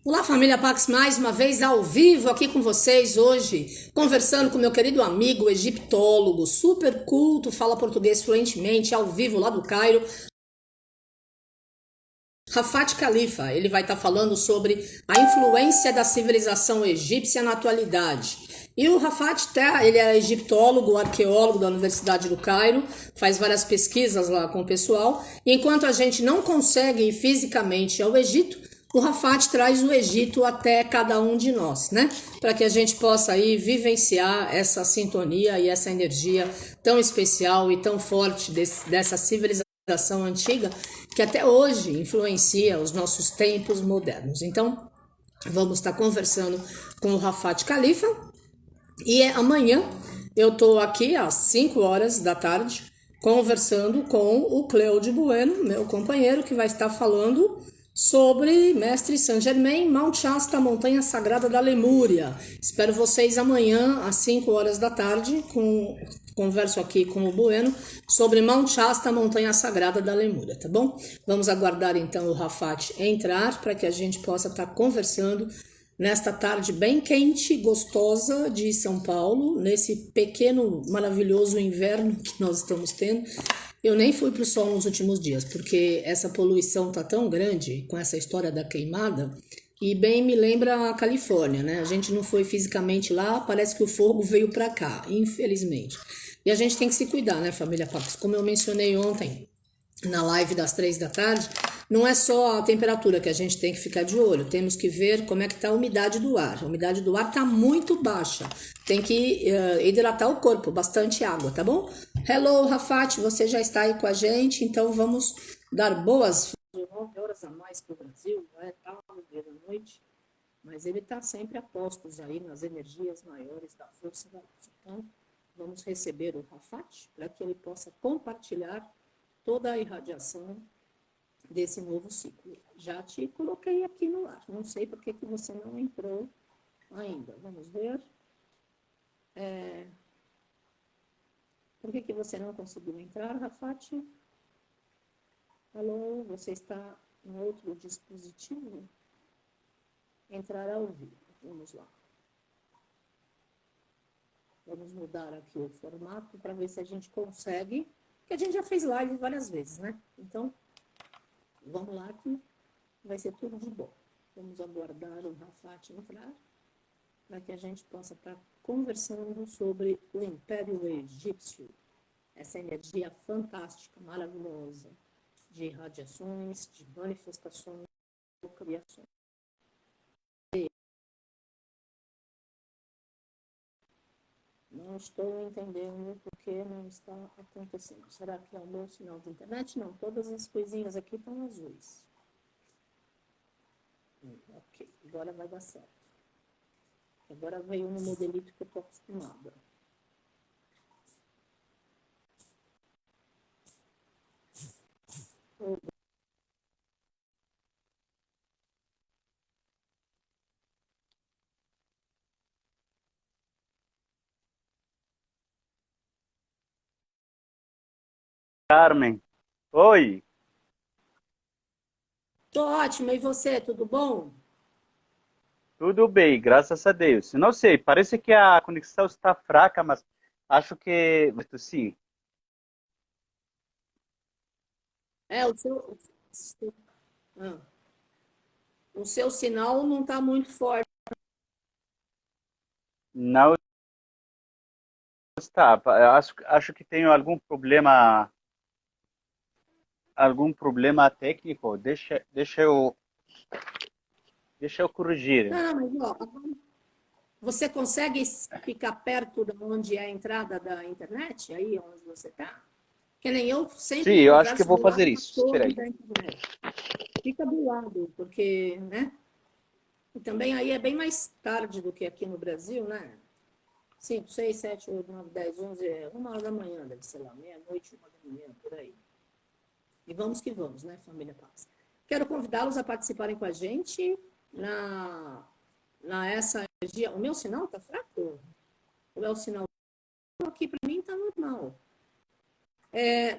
Olá, família Pax, mais uma vez ao vivo aqui com vocês hoje, conversando com meu querido amigo egiptólogo, super culto, fala português fluentemente, ao vivo lá do Cairo, Rafat Khalifa. Ele vai estar falando sobre a influência da civilização egípcia na atualidade. E o Rafat, ele é egiptólogo, arqueólogo da Universidade do Cairo, faz várias pesquisas lá com o pessoal, e enquanto a gente não consegue ir fisicamente ao Egito, o Rafat traz o Egito até cada um de nós, né? Para que a gente possa aí vivenciar essa sintonia e essa energia tão especial e tão forte dessa civilização antiga que até hoje influencia os nossos tempos modernos. Então, vamos estar conversando com o Rafat Khalifa e amanhã eu estou aqui às 5 horas da tarde conversando com o Cláudio Bueno, meu companheiro, que vai estar falando sobre Mestre Saint Germain, Mount Shasta, Montanha Sagrada da Lemúria. Espero vocês amanhã às 5 horas da tarde, converso aqui com o Bueno sobre Mount Shasta, Montanha Sagrada da Lemúria, tá bom? Vamos aguardar então o Rafat entrar para que a gente possa estar conversando nesta tarde bem quente e gostosa de São Paulo, nesse pequeno, maravilhoso inverno que nós estamos tendo. Eu nem fui para o sol nos últimos dias, porque essa poluição tá tão grande com essa história da queimada, e bem me lembra a Califórnia, né? A gente não foi fisicamente lá, parece que o fogo veio para cá, infelizmente. E a gente tem que se cuidar, né, família Pax? Como eu mencionei ontem na live das 3 da tarde, não é só a temperatura que a gente tem que ficar de olho, temos que ver como é que está a umidade do ar. A umidade do ar está muito baixa, tem que hidratar o corpo, bastante água, tá bom? Hello, Rafat, você já está aí com a gente, então vamos dar boas 9 horas a mais para o Brasil, não é tarde da noite, mas ele está sempre a postos aí nas energias maiores da força da luz. Então, vamos receber o Rafat para que ele possa compartilhar toda a irradiação desse novo ciclo. Já te coloquei aqui no ar, não sei por que você não entrou ainda. Vamos ver. Por que você não conseguiu entrar, Rafat? Alô, você está em outro dispositivo? Entrar ao vivo. Vamos lá. Vamos mudar aqui o formato para ver se a gente consegue, porque a gente já fez live várias vezes, né? Então, vamos lá que vai ser tudo de bom. Vamos aguardar o Rafat entrar para que a gente possa estar conversando sobre o Império Egípcio, essa energia fantástica, maravilhosa, de radiações, de manifestações, de criações. Não estou entendendo por que não está acontecendo. Será que é o meu sinal de internet? Não, todas as coisinhas aqui estão azuis. Ok, agora vai dar certo. Agora veio no modelito que eu estou acostumada. Carmen, oi, Tô ótima, e você, tudo bom? tudo bem, graças a Deus. Não sei, parece que a conexão está fraca, mas acho que sim. Ah, o seu sinal não está muito forte. Não está. Acho que tenho algum problema técnico. Deixa eu corrigir. Não, mas ó, você consegue ficar perto de onde é a entrada da internet, aí onde você está? Que nem eu Sim, sempre eu acho que converso vou do lado fazer da isso. Espera torre aí. da internet. Fica do lado, porque, né? E também aí é bem mais tarde do que aqui no Brasil, né? 5, 6, 7, 8, 9, 10, 11, 1 hora da manhã, deve ser lá, meia-noite, 1 da manhã, por aí. E vamos que vamos, né, família Paz? Quero convidá-los a participarem com a gente na essa energia. O meu sinal tá fraco? Ou é o sinal aqui para mim tá normal?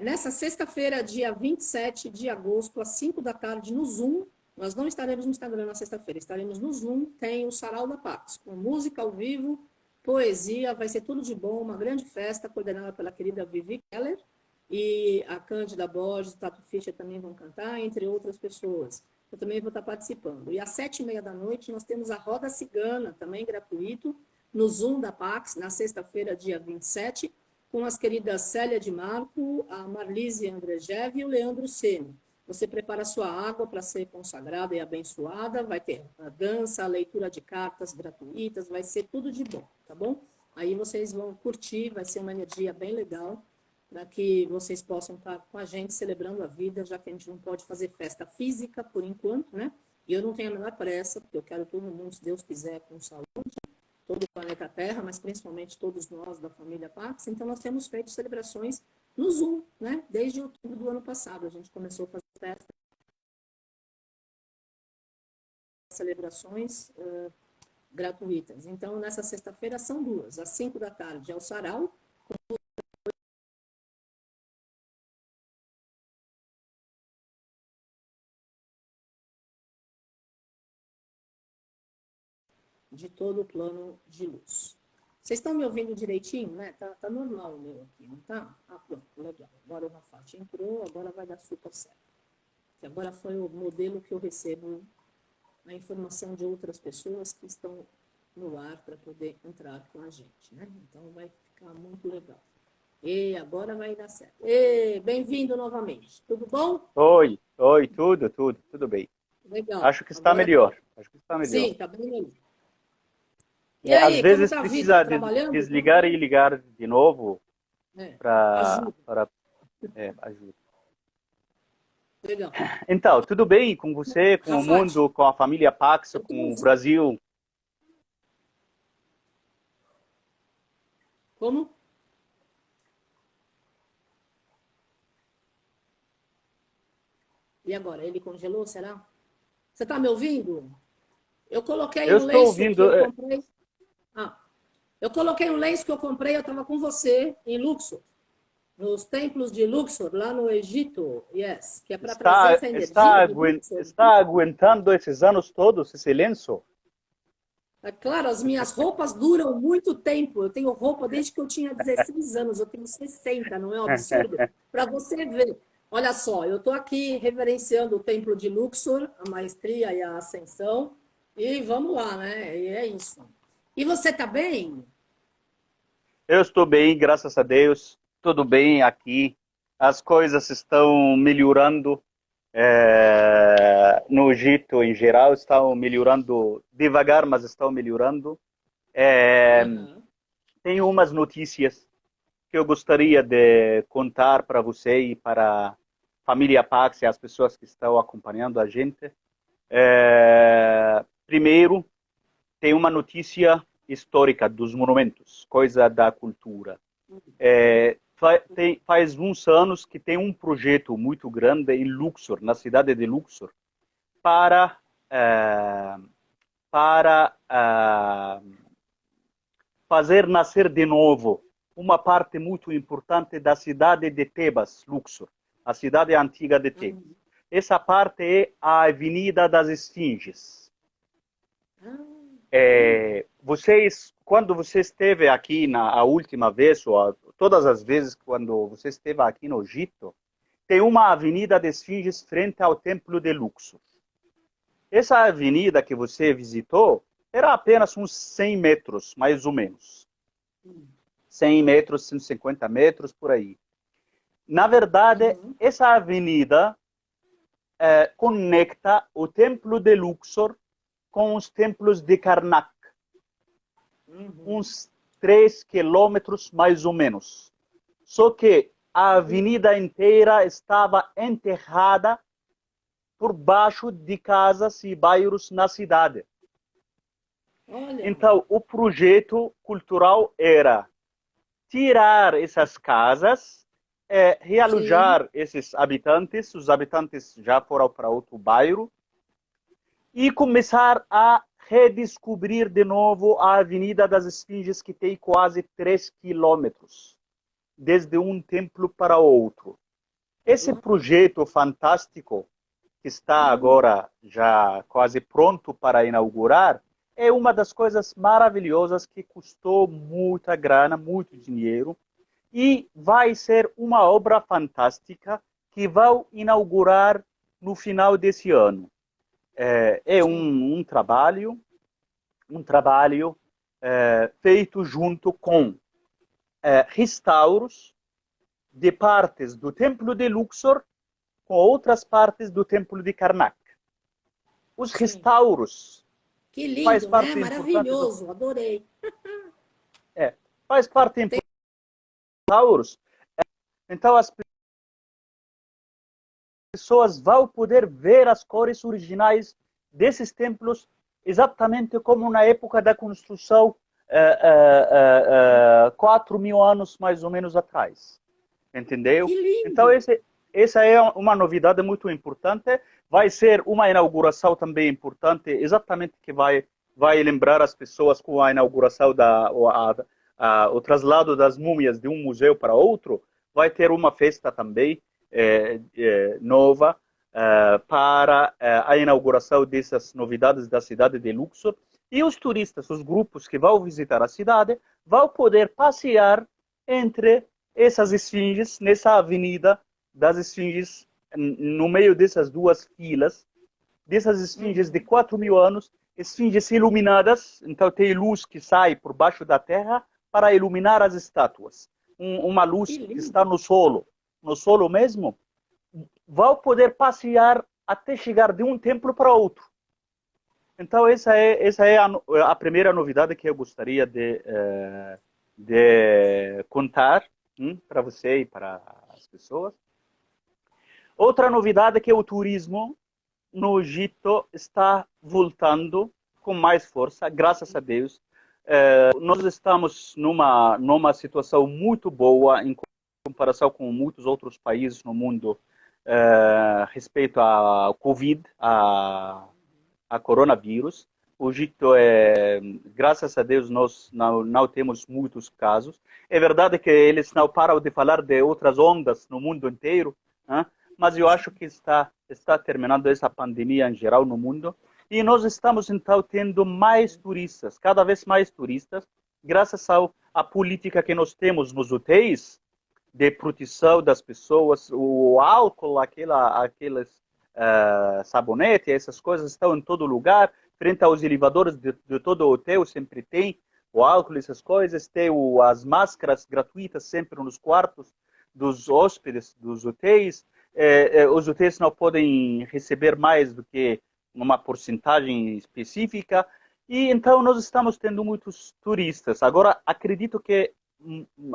Nessa sexta-feira, dia 27 de agosto, às 5 da tarde, no Zoom, Nós não estaremos no Instagram na sexta-feira, estaremos no Zoom, tem o Sarau da Pax, com música ao vivo, poesia, vai ser tudo de bom, uma grande festa, coordenada pela querida Vivi Keller, e a Cândida Borges, o Tato Fischer também vão cantar, entre outras pessoas. Eu também vou estar participando. E às 7h30 nós temos a Roda Cigana, também gratuito, no Zoom da Pax, na sexta-feira, dia 27, com as queridas Célia de Marco, a Marlise Andrejev e o Leandro Ceni. Você prepara a sua água para ser consagrada e abençoada, vai ter a dança, a leitura de cartas gratuitas, vai ser tudo de bom, tá bom? Aí vocês vão curtir, vai ser uma energia bem legal, para que vocês possam estar com a gente celebrando a vida, já que a gente não pode fazer festa física por enquanto, né? E eu não tenho a menor pressa, porque eu quero todo mundo, se Deus quiser, com saúde, todo o planeta Terra, mas principalmente todos nós da família Pax. Então, nós temos feito celebrações no Zoom, né? Desde outubro do ano passado, a gente começou a fazer festas, celebrações gratuitas. Então, nessa sexta-feira são duas. Às 5 da tarde é o Sarau, de todo o plano de luz. Vocês estão me ouvindo direitinho, né? Tá normal o meu aqui, não tá? Ah, pronto, legal. Agora o Rafat entrou, agora vai dar super certo. Que agora foi o modelo que eu recebo a informação de outras pessoas que estão no ar para poder entrar com a gente, né? Então vai ficar muito legal. E agora vai dar certo. E bem-vindo novamente. Tudo bom? Oi, tudo bem. Legal. Acho que está Agora melhor. Acho que está melhor. sim, tá bem melhor. E aí, Às vezes como tá a vida? precisa Trabalhando? desligar e ligar de novo Ajuda. para ajuda. Legal. Então, tudo bem com você, com o Rafat, mundo, com a família Pax, com o Brasil? Como? E agora? Ele congelou, será? Você está me ouvindo? Eu coloquei Eu um estou lenço que ouvindo. eu comprei. Ah, eu coloquei um lenço que eu comprei, eu estava com você em Luxor, nos templos de Luxor, lá no Egito, yes, que é para trazer essa energia de Luxor. Está aguentando esses anos todos, esse lenço? É claro, as minhas roupas duram muito tempo. Eu tenho roupa desde que eu tinha 16 anos, eu tenho 60, não é um absurdo? Para você ver. Olha só, eu estou aqui reverenciando o templo de Luxor, a maestria e a ascensão, e vamos lá, né? E é isso. E você está bem? Eu estou bem, graças a Deus. Tudo bem aqui. As coisas estão melhorando. No Egito, em geral, estão melhorando devagar, mas estão melhorando. Tenho umas notícias que eu gostaria de contar para você e para a família Pax e as pessoas que estão acompanhando a gente. Primeiro, tem uma notícia histórica dos monumentos, coisa da cultura. Faz uns anos que tem um projeto muito grande em Luxor, na cidade de Luxor, para fazer nascer de novo uma parte muito importante da cidade de Tebas, Luxor, a cidade antiga de Tebas. Essa parte é a Avenida das Esfinges. Quando você esteve aqui a última vez, ou todas as vezes quando você esteve aqui no Egito, tem uma Avenida das Esfinges frente ao Templo de Luxor. Essa avenida que você visitou era apenas uns 100 metros, mais ou menos. 100 metros, 150 metros, por aí. Na verdade, essa avenida conecta o Templo de Luxor com os templos de Karnak. Uns 3 quilômetros, mais ou menos. Só que a avenida inteira estava enterrada por baixo de casas e bairros na cidade. Olha. Então, o projeto cultural era tirar essas casas, realojar esses habitantes, os habitantes já foram para outro bairro, e começar a redescobrir de novo a Avenida das Esfinges, que tem quase 3 quilômetros, desde um templo para outro. Esse projeto fantástico, que está agora já quase pronto para inaugurar, é uma das coisas maravilhosas que custou muita grana, muito dinheiro, e vai ser uma obra fantástica que vai inaugurar no final desse ano. É um trabalho feito junto com restauros de partes do Templo de Luxor com outras partes do Templo de Karnak. Os Sim. restauros Que faz lindo, né? parte importante do Maravilhoso, adorei. faz parte importante dos restauros. Então as pessoas vão poder ver as cores originais desses templos exatamente como na época da construção 4.000 anos mais ou menos atrás. Entendeu? Que Então, lindo. essa é uma novidade muito importante. Vai ser uma inauguração também importante, exatamente que vai lembrar as pessoas com a inauguração o traslado das múmias de um museu para outro. Vai ter uma festa também nova para a inauguração dessas novidades da cidade de Luxor. E os turistas, os grupos que vão visitar a cidade, vão poder passear entre essas esfinges, nessa avenida das esfinges, no meio dessas duas filas, dessas esfinges de 4.000 anos, esfinges iluminadas, então tem luz que sai por baixo da terra para iluminar as estátuas. Uma luz Que que está lindo. no solo mesmo, vão poder passear até chegar de um templo para outro. Então, essa é a primeira novidade que eu gostaria de contar para você e para as pessoas. Outra novidade é que o turismo no Egito está voltando com mais força, graças a Deus. Nós estamos numa situação muito boa em comparação com muitos outros países no mundo respeito à Covid, a coronavírus. O Egito, graças a Deus, nós não temos muitos casos. É verdade que eles não param de falar de outras ondas no mundo inteiro, né? Mas eu acho que está terminando essa pandemia em geral no mundo. E nós estamos, então, tendo mais turistas, cada vez mais turistas, graças à política que nós temos nos hotéis, de proteção das pessoas, o álcool, aqueles sabonete, essas coisas estão em todo lugar, frente aos elevadores de todo o hotel sempre tem o álcool, essas coisas, tem as máscaras gratuitas sempre nos quartos dos hóspedes dos hotéis. Os hotéis não podem receber mais do que uma porcentagem específica, e então nós estamos tendo muitos turistas. Agora, acredito que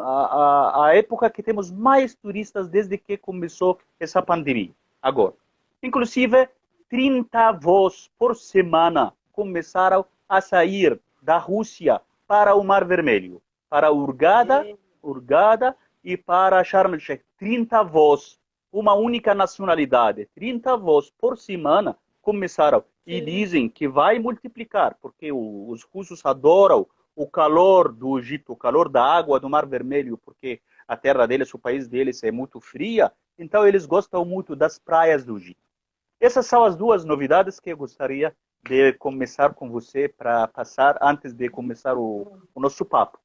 a época que temos mais turistas desde que começou essa pandemia. Agora, inclusive, 30 voos por semana começaram a sair da Rússia para o Mar Vermelho, para Hurghada e para Sharm el-Sheikh. 30 voos, uma única nacionalidade. 30 voos por semana começaram. E dizem que vai multiplicar, porque os russos adoram o calor do Egito, o calor da água do Mar Vermelho, porque a terra deles, o país deles é muito fria, então eles gostam muito das praias do Egito. Essas são as duas novidades que eu gostaria de começar com você para passar antes de começar o nosso papo.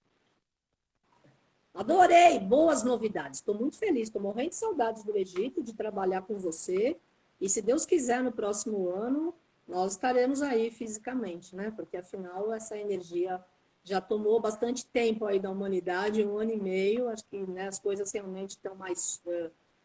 Adorei, boas novidades. Estou muito feliz, estou morrendo de saudades do Egito, de trabalhar com você. E se Deus quiser, no próximo ano, nós estaremos aí fisicamente, né? Porque afinal essa energia já tomou bastante tempo aí da humanidade, 1 ano e meio. Acho que, né, as coisas realmente estão mais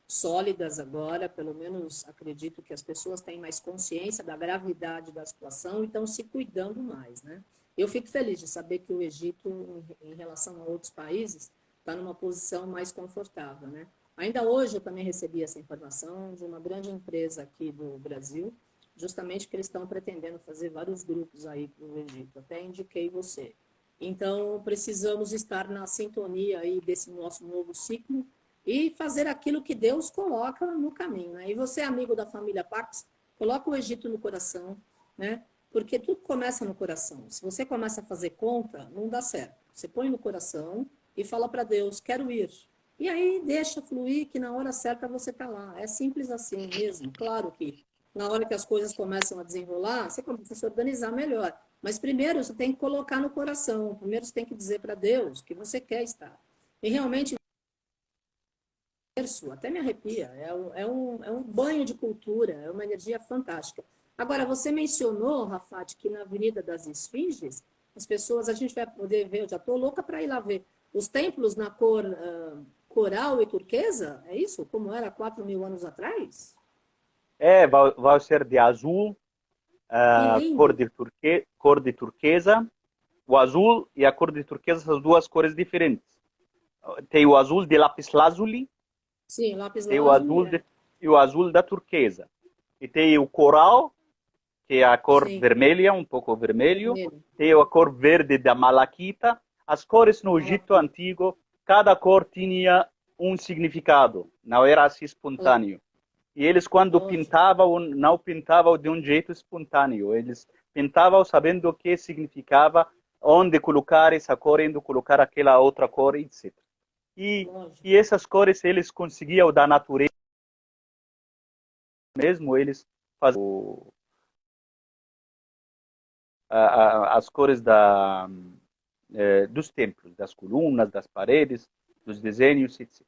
sólidas agora, pelo menos acredito que as pessoas têm mais consciência da gravidade da situação e estão se cuidando mais, né? Eu fico feliz de saber que o Egito, em relação a outros países, está numa posição mais confortável, né? Ainda hoje eu também recebi essa informação de uma grande empresa aqui do Brasil, justamente que eles estão pretendendo fazer vários grupos aí para o Egito. Até indiquei você. Então, precisamos estar na sintonia aí desse nosso novo ciclo e fazer aquilo que Deus coloca no caminho, né? E você, amigo da família Pax, coloca o Egito no coração, né? Porque tudo começa no coração. Se você começa a fazer conta, não dá certo. Você põe no coração e fala para Deus, quero ir. E aí deixa fluir que na hora certa você está lá. É simples assim mesmo. Claro que na hora que as coisas começam a desenrolar, você começa a se organizar melhor. Mas primeiro você tem que colocar no coração, primeiro você tem que dizer para Deus que você quer estar. E realmente, isso até me arrepia, é um banho de cultura, é uma energia fantástica. Agora, você mencionou, Rafat, que na Avenida das Esfinges, as pessoas, a gente vai poder ver, eu já estou louca para ir lá ver, os templos na cor coral e turquesa, é isso? Como era 4.000 anos atrás? Vai ser de azul, Que lindo! cor de turquesa. O azul e a cor de turquesa são duas cores diferentes. Tem o azul de lápis lazuli, Sim, lápis tem o lazuli, e o azul da turquesa. E tem o coral, que é a cor sim, vermelha, um pouco vermelho. vermelho, Tem a cor verde da malaquita. As cores no Egito malaquita. Antigo, cada cor tinha um significado, não era assim espontâneo. E eles, quando Lógico. pintavam, não pintavam de um jeito espontâneo. Eles pintavam sabendo o que significava, onde colocar essa cor, onde colocar aquela outra cor, etc. E Lógico. essas cores eles conseguiam da natureza mesmo, eles faziam as cores dos templos, das colunas, das paredes, dos desenhos, etc.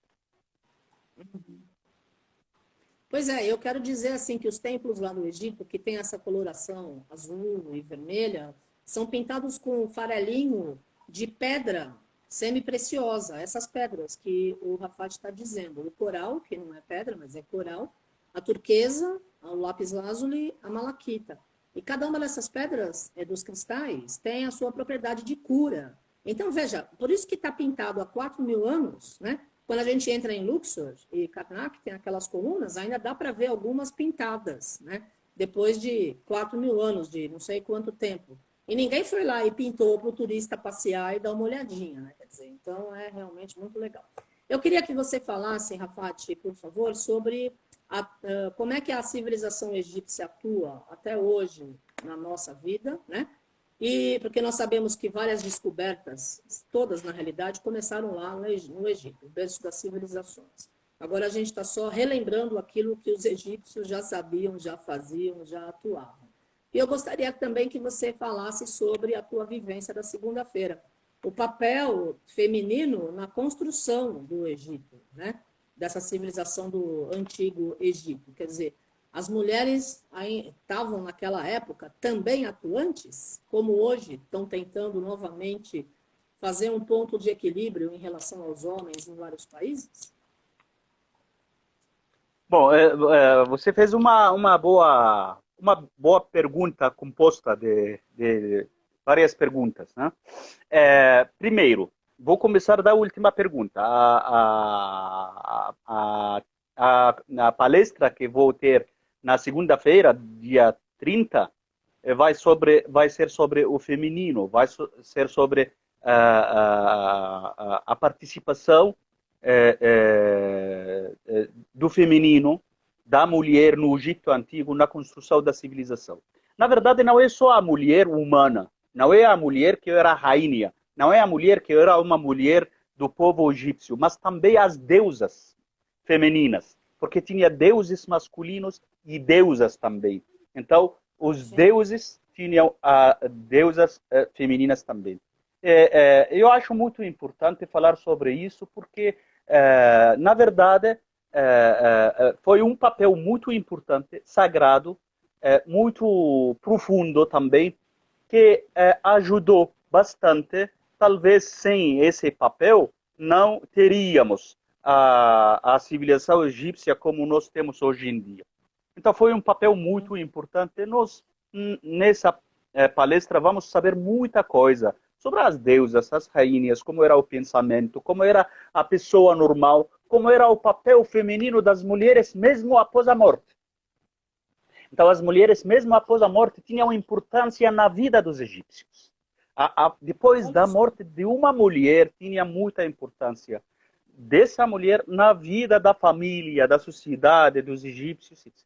Pois é, eu quero dizer assim que os templos lá no Egito, que tem essa coloração azul e vermelha, são pintados com farelinho de pedra semi-preciosa. Essas pedras que o Rafat está dizendo. O coral, que não é pedra, mas é coral, a turquesa, o lápis lazuli, a malaquita. E cada uma dessas pedras, dos cristais, tem a sua propriedade de cura. Então, veja, por isso que está pintado há 4.000 anos, né? Quando a gente entra em Luxor e Karnak, tem aquelas colunas, ainda dá para ver algumas pintadas, né? Depois de 4.000 anos, de não sei quanto tempo. E ninguém foi lá e pintou para o turista passear e dar uma olhadinha, né? Quer dizer, então é realmente muito legal. Eu queria que você falasse, Rafat, por favor, sobre como é que a civilização egípcia atua até hoje na nossa vida, né? E porque nós sabemos que várias descobertas, todas na realidade, começaram lá no Egito, o berço das civilizações. Agora a gente está só relembrando aquilo que os egípcios já sabiam, já faziam, já atuavam. E eu gostaria também que você falasse sobre a tua vivência da segunda-feira, o papel feminino na construção do Egito, né? Dessa civilização do antigo Egito. Quer dizer, as mulheres estavam naquela época também atuantes, como hoje estão tentando novamente fazer um ponto de equilíbrio em relação aos homens em vários países? Bom, você fez uma boa pergunta composta de várias perguntas, né? Primeiro, vou começar da última pergunta. A palestra que vou ter na segunda-feira, dia 30, vai ser sobre o feminino, ser sobre a participação do feminino, da mulher no Egito Antigo, na construção da civilização. Na verdade, não é só a mulher humana, não é a mulher que era rainha, não é a mulher que era uma mulher do povo egípcio, mas também as deusas femininas, porque tinha deuses masculinos e deusas também. Então, os Sim. deuses tinham deusas femininas também. Eu acho muito importante falar sobre isso, porque, na verdade, foi um papel muito importante, sagrado, muito profundo também, que ajudou bastante. Talvez sem esse papel não teríamos a civilização egípcia como nós temos hoje em dia. Então foi um papel muito importante. Nós, nessa palestra, vamos saber muita coisa sobre as deusas, as rainhas, como era o pensamento, como era a pessoa normal, como era o papel feminino das mulheres mesmo após a morte. Então, as mulheres, mesmo após a morte, tinham importância na vida dos egípcios. Depois Olha da só. morte de uma mulher, tinha muita importância dessa mulher na vida da família, da sociedade, dos egípcios, etc.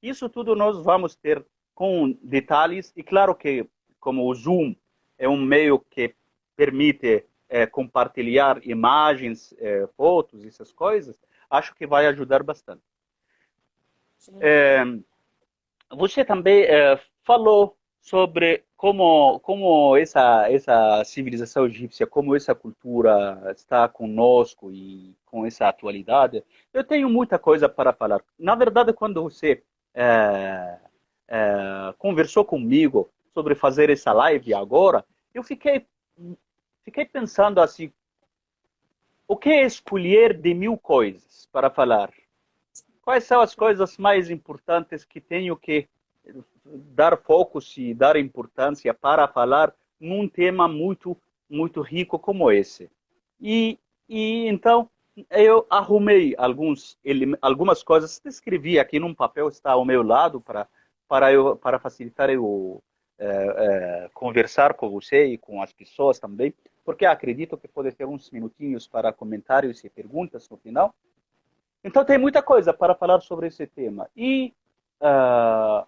Isso tudo nós vamos ter com detalhes, e claro que, como o Zoom é um meio que permite compartilhar imagens, fotos, essas coisas, acho que vai ajudar bastante. Sim. É, você também falou sobre como essa civilização egípcia, como essa cultura está conosco e com essa atualidade. Eu tenho muita coisa para falar. Na verdade, quando você eh, conversou comigo sobre fazer essa live agora, eu fiquei pensando assim, o que escolher de 1000 coisas para falar? Quais são as coisas mais importantes que tenho que dar foco e dar importância para falar num tema muito rico como esse? E, e então eu arrumei algumas coisas, escrevi aqui num papel, está ao meu lado para facilitar eu conversar com você e com as pessoas também, porque acredito que pode ter uns minutinhos para comentários e perguntas no final. Então tem muita coisa para falar sobre esse tema. E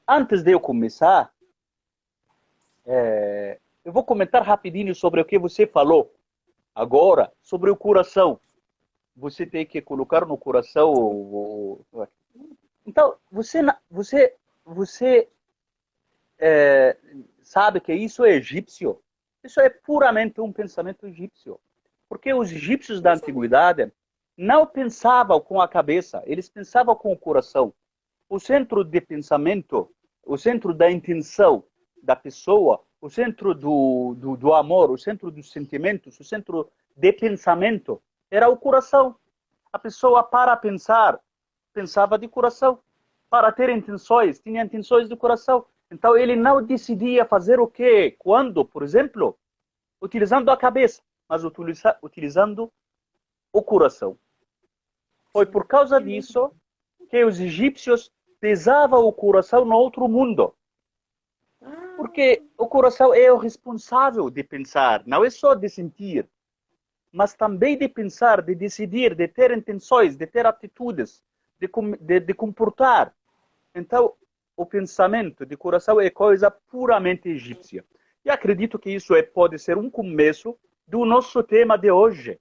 antes de eu começar, eu vou comentar rapidinho sobre o que você falou agora, sobre o coração. Você tem que colocar no coração. Então, você sabe que isso é egípcio? Isso é puramente um pensamento egípcio. Porque os egípcios da antiguidade não pensavam com a cabeça, eles pensavam com o coração. O centro de pensamento, o centro da intenção da pessoa, o centro do amor, o centro dos sentimentos, o centro de pensamento era o coração. A pessoa, para pensar, pensava de coração. Para ter intenções, tinha intenções de coração. Então, ele não decidia fazer o quê? Quando, por exemplo, utilizando a cabeça, mas utilizando o coração. Foi por causa disso que os egípcios pesavam o coração no outro mundo. Porque o coração é o responsável de pensar, não é só de sentir, mas também de pensar, de decidir, de ter intenções, de ter atitudes, de comportar. Então, o pensamento de coração é coisa puramente egípcia. E acredito que isso pode ser um começo do nosso tema de hoje.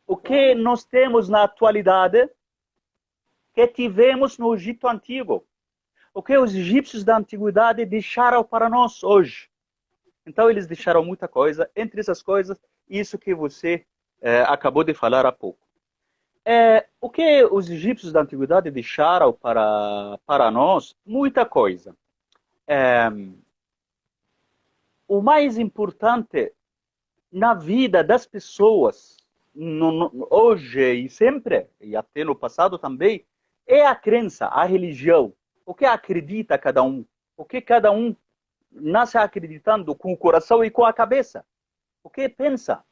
O que nós temos na atualidade que tivemos no Egito Antigo. O que os egípcios da antiguidade deixaram para nós hoje. Então, eles deixaram muita coisa. Entre essas coisas, isso que você acabou de falar há pouco. O que os egípcios da antiguidade deixaram para nós? Muita coisa. O mais importante na vida das pessoas, hoje e sempre, e até no passado também, é a crença, a religião. O que acredita cada um. O que cada um nasce acreditando com o coração e com a cabeça. O que pensa.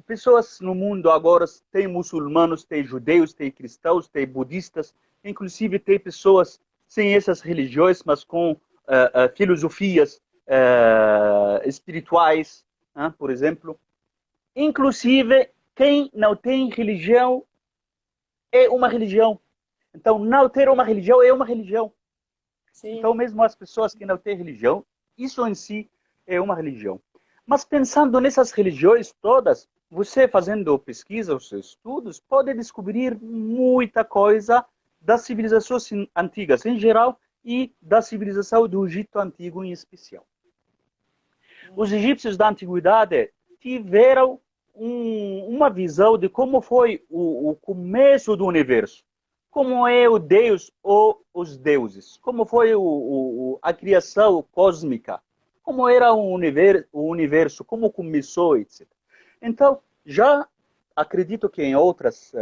Pessoas no mundo agora tem muçulmanos, tem judeus, tem cristãos, tem budistas, inclusive tem pessoas sem essas religiões, mas com filosofias espirituais, por exemplo. Inclusive, quem não tem religião é uma religião. Então, não ter uma religião é uma religião. Sim. Então, mesmo as pessoas que não têm religião, isso em si é uma religião. Mas pensando nessas religiões todas, você fazendo pesquisa, os seus estudos, pode descobrir muita coisa das civilizações antigas em geral e da civilização do Egito Antigo em especial. Os egípcios da antiguidade tiveram uma visão de como foi o começo do universo. Como é o Deus ou os deuses. Como foi a criação cósmica. Como era o universo, como começou, etc. Então, já acredito que em outras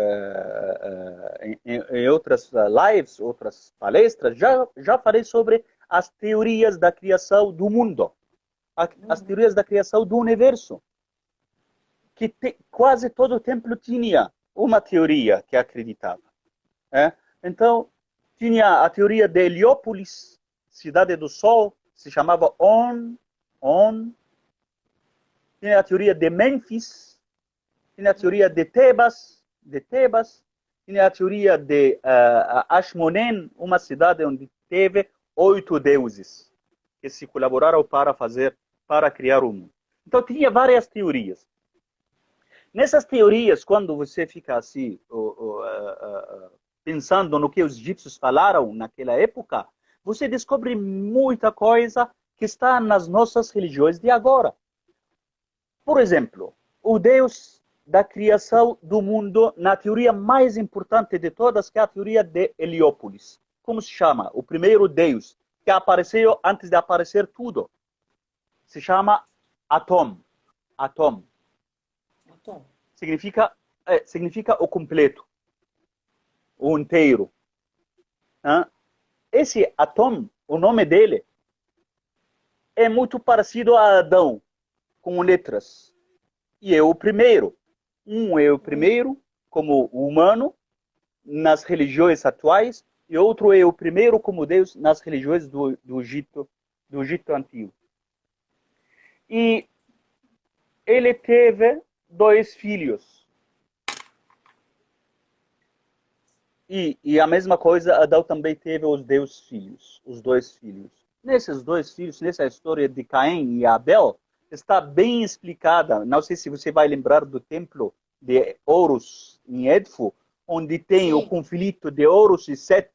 lives, outras palestras, já falei sobre as teorias da criação do mundo. As teorias da criação do universo. Que quase todo o templo tinha uma teoria que acreditava. Então, tinha a teoria de Heliópolis, cidade do sol, se chamava On. Tinha a teoria de Mênfis, tinha a teoria de Tebas, tinha a teoria de Ashmonen, uma cidade onde teve 8 deuses que se colaboraram para criar o mundo. Então, tinha várias teorias. Nessas teorias, quando você fica assim, pensando no que os egípcios falaram naquela época, você descobre muita coisa que está nas nossas religiões de agora. Por exemplo, o Deus da criação do mundo, na teoria mais importante de todas, que é a teoria de Heliópolis. Como se chama? O primeiro Deus que apareceu antes de aparecer tudo. Se chama Atom. Atom. Significa o completo, o inteiro. Esse Atom, o nome dele, é muito parecido a Adão, com letras. E é o primeiro. Um é o primeiro, como humano, nas religiões atuais, e outro é o primeiro como Deus nas religiões do Egito Antigo. E ele teve 2 filhos. E a mesma coisa, Adão também teve os 2 filhos. Nesses 2 filhos, nessa história de Caim e Abel, está bem explicada. Não sei se você vai lembrar do templo de Horus, em Edfu, onde tem o conflito de Horus e Set,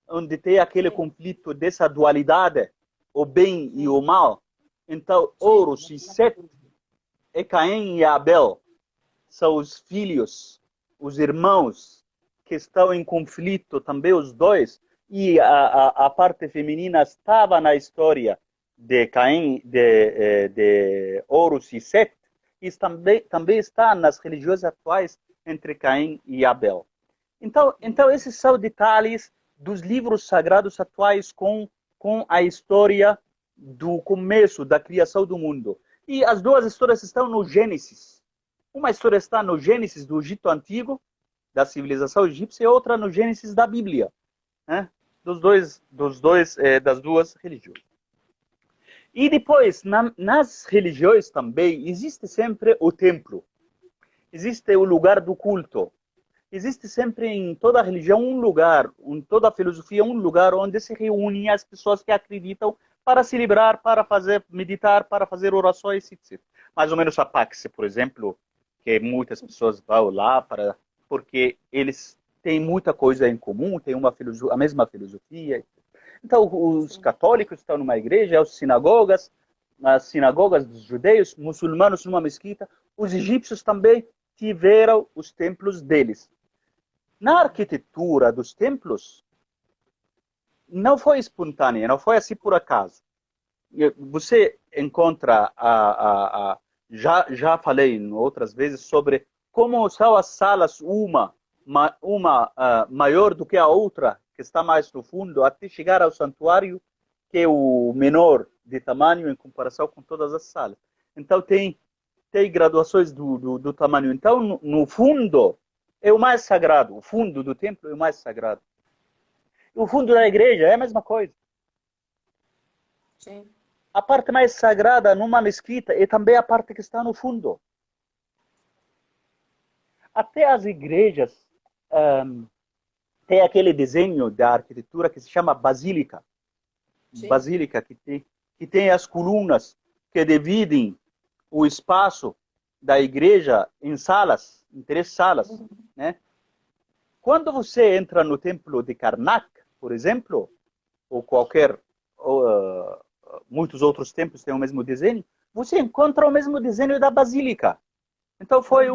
onde tem aquele conflito dessa dualidade, o bem e o mal. Então, Horus e Set, e Caim e Abel, são os filhos, os irmãos, que estão em conflito também, os dois, e a parte feminina estava na história de Caim, de Horus e Set, e também está nas religiões atuais entre Caim e Abel. Então esses são detalhes dos livros sagrados atuais com a história do começo da criação do mundo. E as 2 histórias estão no Gênesis. Uma história está no Gênesis do Egito Antigo, da civilização egípcia, e outra no Gênesis da Bíblia, né? Das 2 religiões. E depois, nas religiões também, existe sempre o templo. Existe o lugar do culto. Existe sempre em toda religião um lugar, em toda filosofia, um lugar onde se reúnem as pessoas que acreditam para celebrar, para meditar, para fazer orações, etc. Mais ou menos a Pax, por exemplo, que muitas pessoas vão lá porque eles têm muita coisa em comum, têm a mesma filosofia. Então, os católicos estão numa igreja, as sinagogas dos judeus, muçulmanos numa mesquita. Os egípcios também tiveram os templos deles. Na arquitetura dos templos, não foi espontânea, não foi assim por acaso. Você encontra, já falei outras vezes sobre como são as salas, uma maior do que a outra, que está mais no fundo, até chegar ao santuário, que é o menor de tamanho em comparação com todas as salas. Então tem graduações do tamanho. Então, no fundo, é o mais sagrado. O fundo do templo é o mais sagrado. E o fundo da igreja é a mesma coisa. Sim. A parte mais sagrada numa mesquita é também a parte que está no fundo. Até as igrejas tem aquele desenho da arquitetura que se chama basílica. Sim. Basílica, que tem as colunas que dividem o espaço da igreja em salas, em 3 salas. Né? Quando você entra no templo de Karnak, por exemplo, ou muitos outros templos têm o mesmo desenho, você encontra o mesmo desenho da basílica. Então foi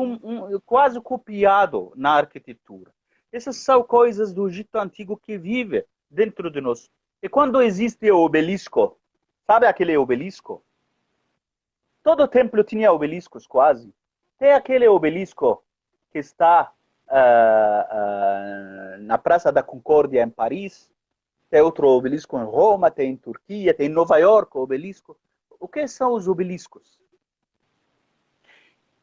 quase copiado na arquitetura. Essas são coisas do Egito Antigo que vive dentro de nós. E quando existe o obelisco, sabe aquele obelisco? Todo templo tinha obeliscos quase. Tem aquele obelisco que está na Praça da Concórdia em Paris. Tem outro obelisco em Roma, tem em Turquia, tem em Nova York o obelisco. O que são os obeliscos?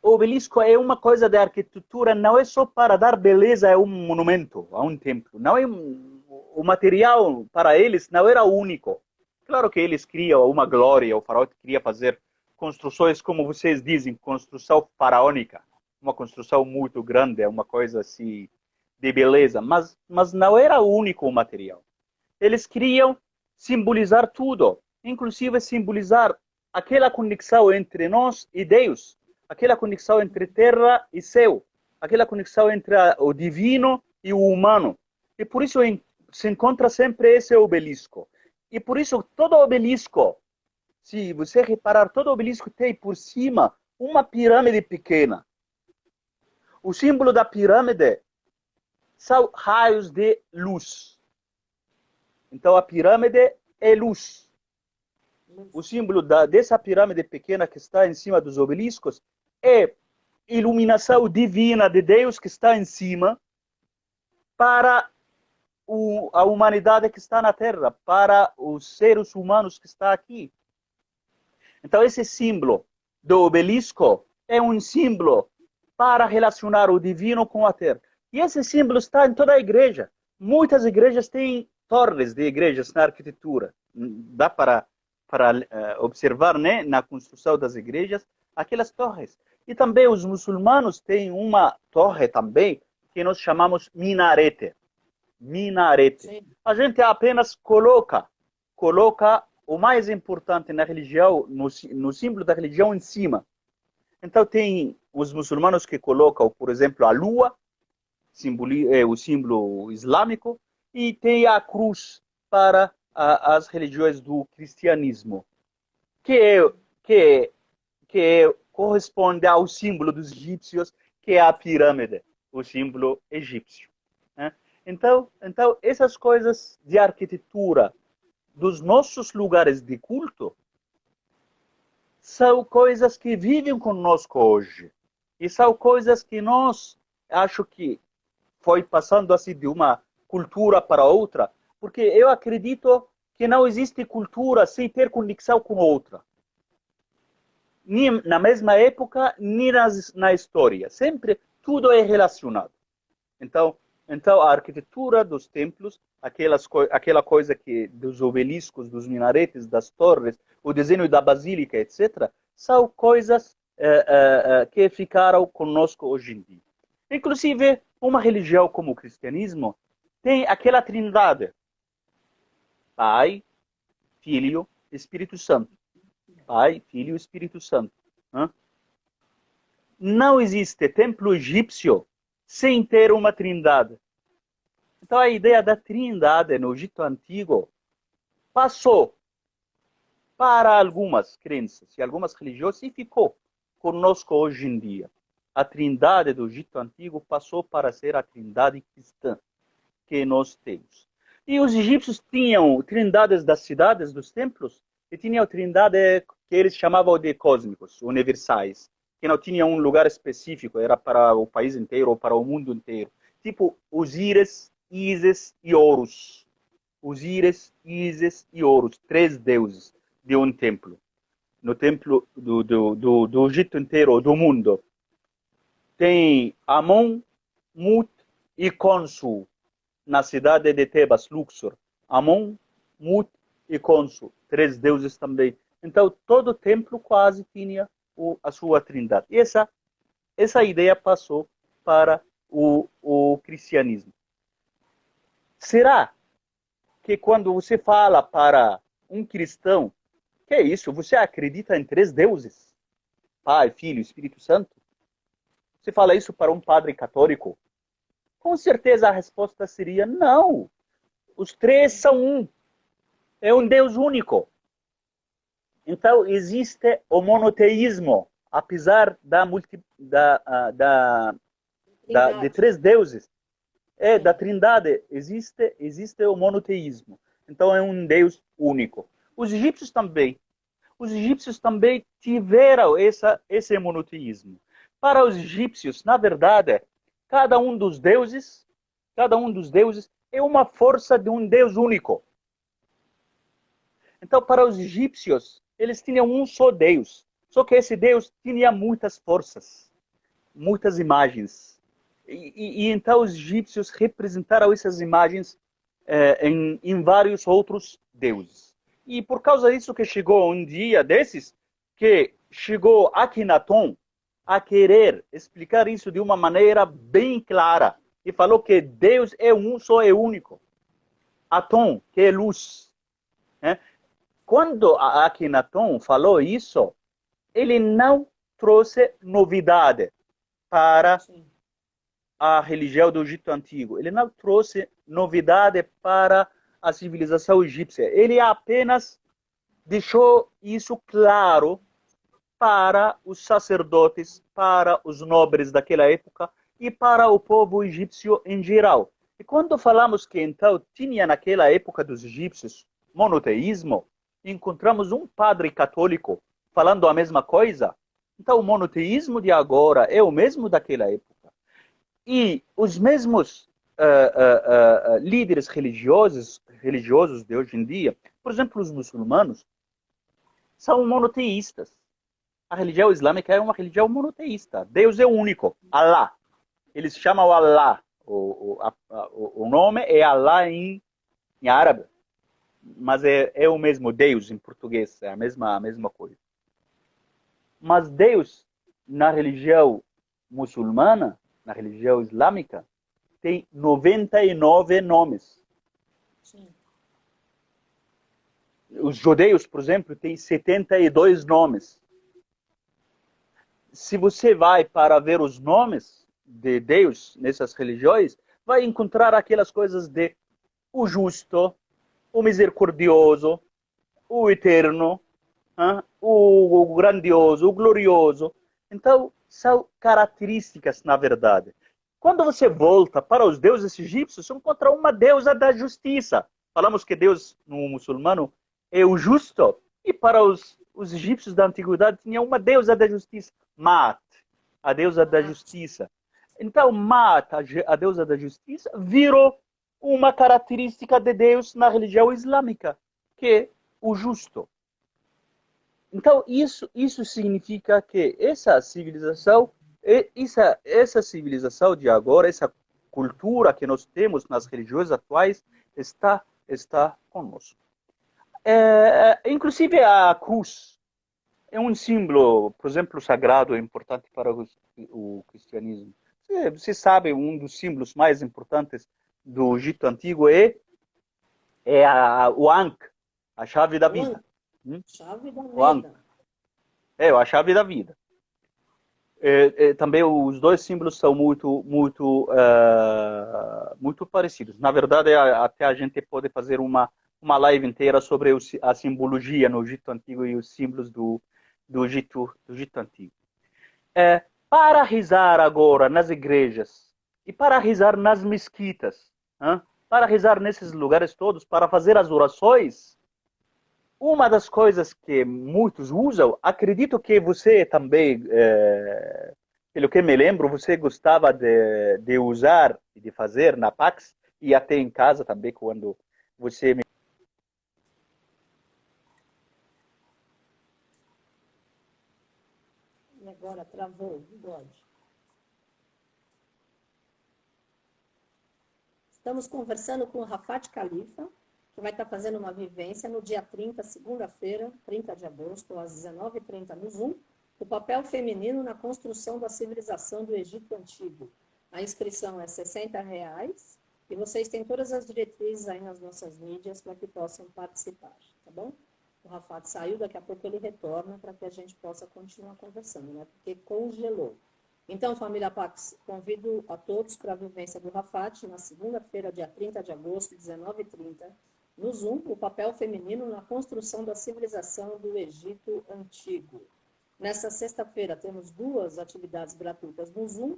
O obelisco é uma coisa da arquitetura, não é só para dar beleza a um monumento, a um templo. Não é o material para eles não era único. Claro que eles criam uma glória, o faraó queria fazer construções, como vocês dizem, construção faraônica, uma construção muito grande, uma coisa assim de beleza, mas não era o único material. Eles queriam simbolizar tudo, inclusive simbolizar aquela conexão entre nós e Deus, aquela conexão entre terra e céu, aquela conexão entre o divino e o humano. E por isso se encontra sempre esse obelisco. E por isso todo obelisco, se você reparar, todo obelisco tem por cima uma pirâmide pequena. O símbolo da pirâmide são raios de luz. Então a pirâmide é luz. O símbolo dessa pirâmide pequena que está em cima dos obeliscos é iluminação divina de Deus que está em cima para a humanidade que está na Terra, para os seres humanos que estão aqui. Então esse símbolo do obelisco é um símbolo para relacionar o divino com a Terra. E esse símbolo está em toda a igreja. Muitas igrejas têm torres de igrejas na arquitetura. Dá para observar, né, na construção das igrejas aquelas torres. E também os muçulmanos têm uma torre também que nós chamamos minarete. Minarete. Sim. A gente apenas coloca o mais importante na religião, no símbolo da religião em cima. Então tem os muçulmanos que colocam, por exemplo, a lua, o símbolo islâmico, e tem a cruz para as religiões do cristianismo, que corresponde ao símbolo dos egípcios, que é a pirâmide, o símbolo egípcio. Né? Então, essas coisas de arquitetura dos nossos lugares de culto são coisas que vivem conosco hoje. E são coisas que nós, acho que foi passando assim de uma cultura para outra, porque eu acredito que não existe cultura sem ter conexão com outra. Nem na mesma época, nem na história. Sempre tudo é relacionado. Então a arquitetura dos templos, aquela coisa que dos obeliscos, dos minaretes, das torres, o desenho da basílica, etc., são coisas que ficaram conosco hoje em dia. Inclusive, uma religião como o cristianismo tem aquela trindade: Pai, Filho, Espírito Santo. Pai, Filho e Espírito Santo. Não existe templo egípcio sem ter uma trindade. Então a ideia da trindade no Egito Antigo passou para algumas crenças e algumas religiões e ficou conosco hoje em dia. A trindade do Egito Antigo passou para ser a trindade cristã que nós temos. E os egípcios tinham trindades das cidades, dos templos, e tinham a trindade que eles chamavam de cósmicos, universais, que não tinha um lugar específico, era para o país inteiro ou para o mundo inteiro. Tipo Osíris, Ísis e Horus. Osíris, Ísis e Horus, 3 deuses de um templo. No templo do Egito inteiro, do mundo. Tem Amon, Mut e Khonsu, na cidade de Tebas, Luxor. Amon, Mut e Khonsu, 3 deuses também. Então, todo templo quase tinha a sua trindade. E essa ideia passou para o cristianismo. Será que quando você fala para um cristão, que é isso? Você acredita em 3 deuses? Pai, Filho e Espírito Santo? Você fala isso para um padre católico? Com certeza a resposta seria não. Os 3 são um. É um Deus único. Então existe o monoteísmo, apesar de 3 deuses. Da trindade existe o monoteísmo. Então é um Deus único. Os egípcios também tiveram esse monoteísmo. Para os egípcios, na verdade, cada um dos deuses é uma força de um Deus único. Então, para os egípcios, eles tinham um só Deus. Só que esse Deus tinha muitas forças, muitas imagens. E então os egípcios representaram essas imagens em vários outros deuses. E por causa disso que chegou um dia desses, que chegou Akhenaton a querer explicar isso de uma maneira bem clara. E falou que Deus é um só, é único. Atom, que é luz. Né? Quando Akhenaton falou isso, ele não trouxe novidade para a religião do Egito Antigo. Ele não trouxe novidade para a civilização egípcia. Ele apenas deixou isso claro para os sacerdotes, para os nobres daquela época e para o povo egípcio em geral. E quando falamos que então tinha naquela época dos egípcios monoteísmo, encontramos um padre católico falando a mesma coisa. Então o monoteísmo de agora é o mesmo daquela época. E os mesmos líderes religiosos de hoje em dia, por exemplo, os muçulmanos, são monoteístas. A religião islâmica é uma religião monoteísta. Deus é único, Allah. Eles chamam Allah. O nome é Allah em árabe, mas é o mesmo Deus em português, é a mesma coisa. Mas Deus, na religião muçulmana, na religião islâmica, tem 99 nomes. Sim. Os judeus, por exemplo, têm 72 nomes. Se você vai para ver os nomes de Deus nessas religiões, vai encontrar aquelas coisas de o justo, o misericordioso, o eterno, o grandioso, o glorioso. Então, são características, na verdade. Quando você volta para os deuses egípcios, você encontra uma deusa da justiça. Falamos que Deus, no muçulmano, é o justo. E para os egípcios da antiguidade, tinha uma deusa da justiça. Maat, a deusa da justiça. Então, Maat, a deusa da justiça, virou uma característica de Deus na religião islâmica, que é o justo. Então, isso significa que essa civilização de agora, essa cultura que nós temos nas religiões atuais, está conosco. Inclusive a cruz é um símbolo, por exemplo, sagrado, importante para o cristianismo. Você sabe, um dos símbolos mais importantes do Egito Antigo é o Ankh, a chave da vida. Chave da vida. O Ankh. A chave da vida. Também os dois símbolos são muito parecidos. Na verdade, até a gente pode fazer uma live inteira sobre a simbologia no Egito Antigo e os símbolos do Egito Antigo. Para rezar agora nas igrejas e para rezar nas mesquitas, para rezar nesses lugares todos, para fazer as orações, uma das coisas que muitos usam, acredito que você também, pelo que me lembro, você gostava de usar e de fazer na Pax e até em casa também, quando você me... Agora travou, bigode. Estamos conversando com o Rafat Khalifa, que vai estar fazendo uma vivência no dia 30, segunda-feira, 30 de agosto, às 19h30 no Zoom, o papel feminino na construção da civilização do Egito Antigo. A inscrição é R$ 60 e vocês têm todas as diretrizes aí nas nossas mídias para que possam participar, tá bom? O Rafat saiu, daqui a pouco ele retorna para que a gente possa continuar conversando, né? Porque congelou. Então, família Pax, convido a todos para a vivência do Rafat na segunda-feira, dia 30 de agosto, 19h30, no Zoom, o papel feminino na construção da civilização do Egito Antigo. Nessa sexta-feira, temos 2 atividades gratuitas no Zoom.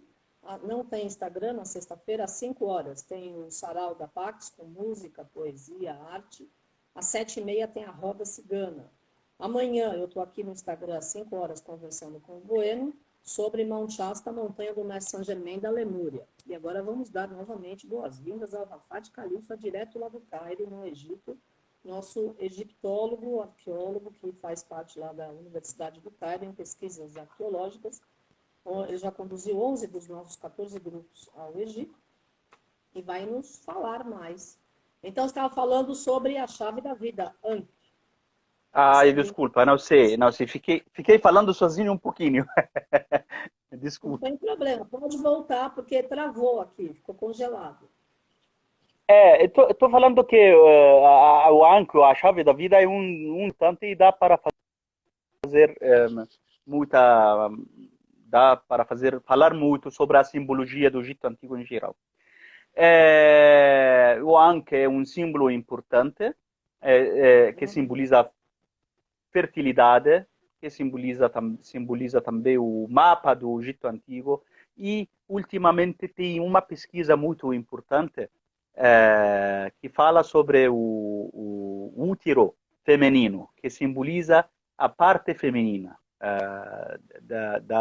Não tem Instagram na sexta-feira, às 5 horas. Tem o Sarau da Pax, com música, poesia, arte. Às 7h30 tem a Roda Cigana. Amanhã eu estou aqui no Instagram às 5 horas conversando com o Bueno sobre Mount Shasta, montanha do Mestre Saint-Germain da Lemúria. E agora vamos dar novamente boas-vindas ao Rafat Khalifa, direto lá do Cairo, no Egito, nosso egiptólogo, arqueólogo, que faz parte lá da Universidade do Cairo em pesquisas arqueológicas. Ele já conduziu 11 dos nossos 14 grupos ao Egito e vai nos falar mais. Então, você estava falando sobre a chave da vida, Ankh. Desculpa, não sei, fiquei falando sozinho um pouquinho. Desculpa. Não tem problema, pode voltar, porque travou aqui, ficou congelado. Estou falando que o Ankh, a chave da vida, é um tanto e dá para fazer muita dá para falar muito sobre a simbologia do Egito Antigo em geral. O Ankh é um símbolo importante, que simboliza fertilidade, que simboliza também o mapa do Egito Antigo, e ultimamente tem uma pesquisa muito importante que fala sobre o útero feminino, que simboliza a parte feminina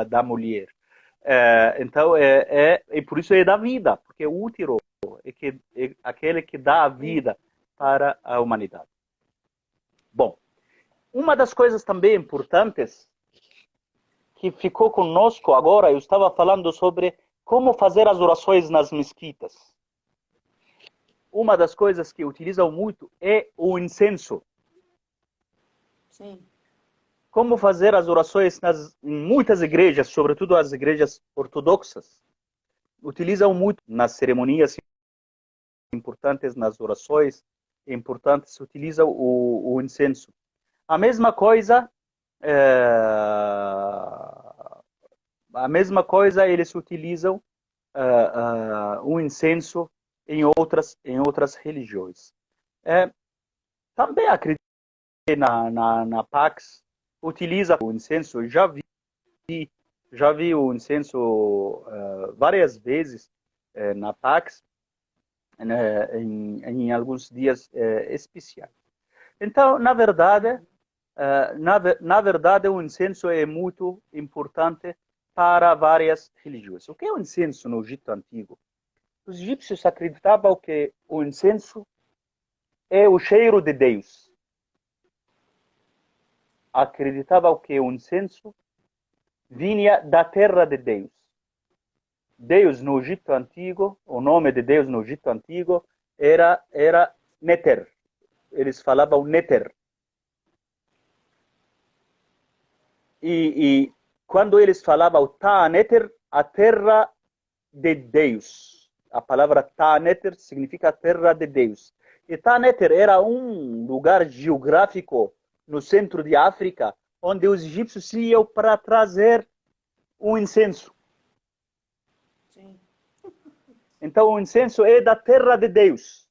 da mulher. Então, e por isso é da vida, porque o útero é aquele que dá a vida para a humanidade. Bom, uma das coisas também importantes que ficou conosco agora, eu estava falando sobre como fazer as orações nas mesquitas. Uma das coisas que utilizam muito é o incenso. Sim. Como fazer as orações em muitas igrejas, sobretudo as igrejas ortodoxas, utilizam muito nas cerimonias importantes, nas orações importantes, utilizam o incenso. A mesma coisa eles utilizam o incenso em outras religiões. Também acredito que na Pax utiliza o incenso. Já vi o incenso várias vezes na Pax, né, em alguns dias especiais. Então, na verdade, o incenso é muito importante para várias religiões. O que é o incenso no Egito Antigo? Os egípcios acreditavam que o incenso é o cheiro de Deus. Acreditavam que o incenso vinha da terra de Deus. Deus no Egito Antigo, o nome de Deus no Egito Antigo era Neter. Eles falavam Neter. E quando eles falavam Ta'aneter, a terra de Deus. A palavra Ta'aneter significa terra de Deus. E Ta'aneter era um lugar geográfico no centro de África, onde os egípcios iam para trazer o incenso. Sim. Então o incenso é da terra de Deus.